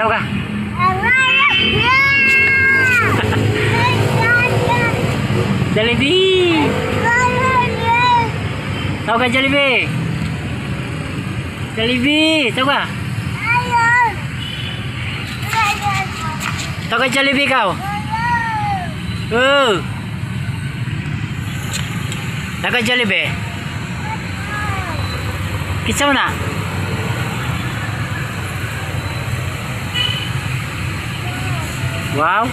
Tau ka? Jollibee! Tau ka Jollibee? Jollibee! Tau ka? Tau ka Jollibee kau? Tau ka Jollibee? Kisah mana? Wow.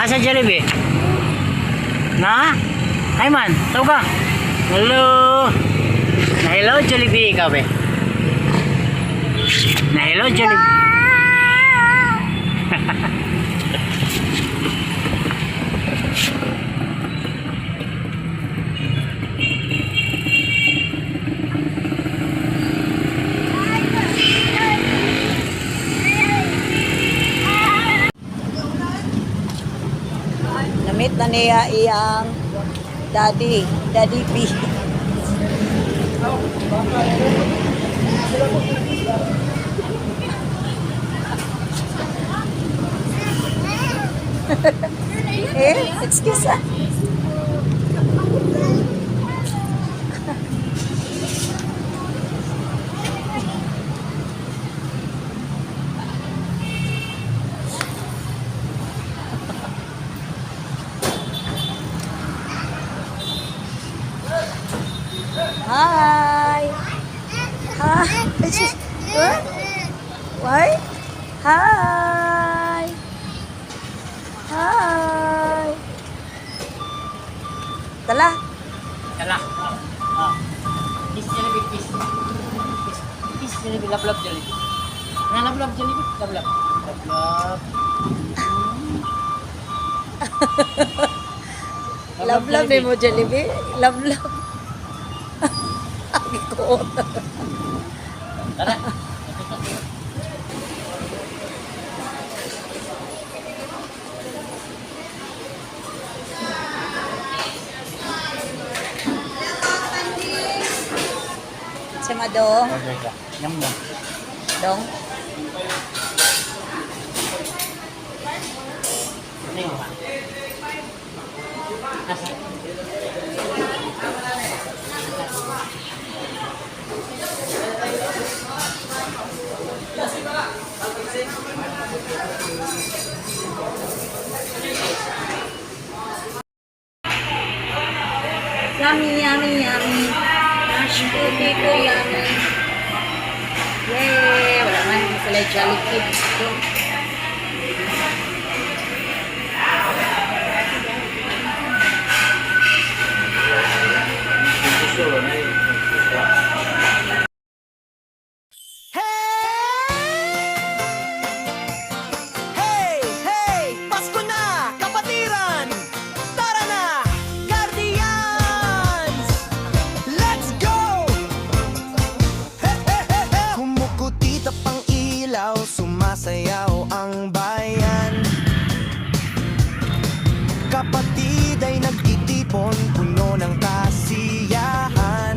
Asa Jollibee? Na? Aiman, tahu ka? Hello. Na hello Jollibee ikaw be. Na hello Jollibee. Namit na niya iyang Daddy B. Excuse me. Hi. Hi. What? Why? Hi. Hi. Tala. Tala. Kiss Jollibee, kiss. Kiss Jollibee, love Jollibee. Na love Jollibee, love. Love ni mo Jollibee. Love. Ako. Tara. Sama dong. Nyam. Dong. Ini apa? Nasi. Yummy. Mashed potato yummy. Yay! Wala man sila Jollibee. Sumasayaw ang bayan. Kapatid ay nagtitipon, puno ng kasiyahan.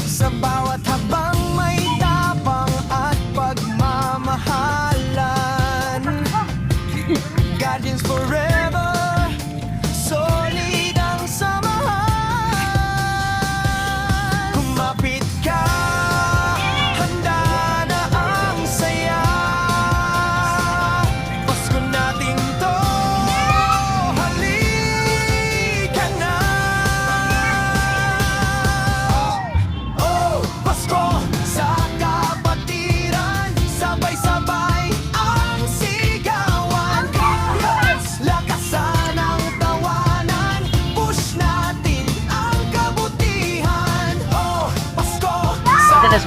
Sa bawat habang may tapang at pagmamahalan. Guardians forever, solid ang samahan. Kumapit ka,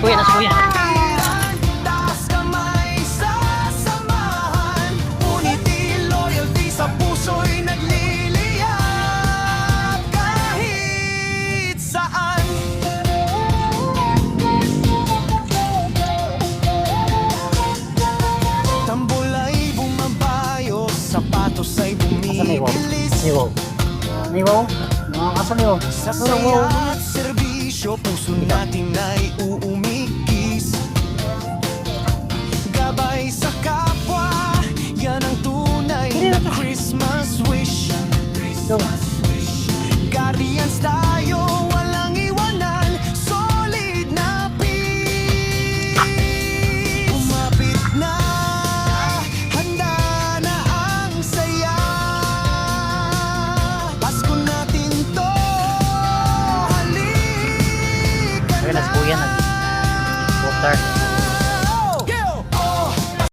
Nasa kuya. taas kamay sa samahan. Unity, loyalty sa puso'y nagliliyab kahit saan. Salibaw. Nakakasaliw. Sa saya at serbisyo, puso natin ay uumigis. Gabay sa kapwa, yan ang tunay na Christmas wish. Go. Guardians tayo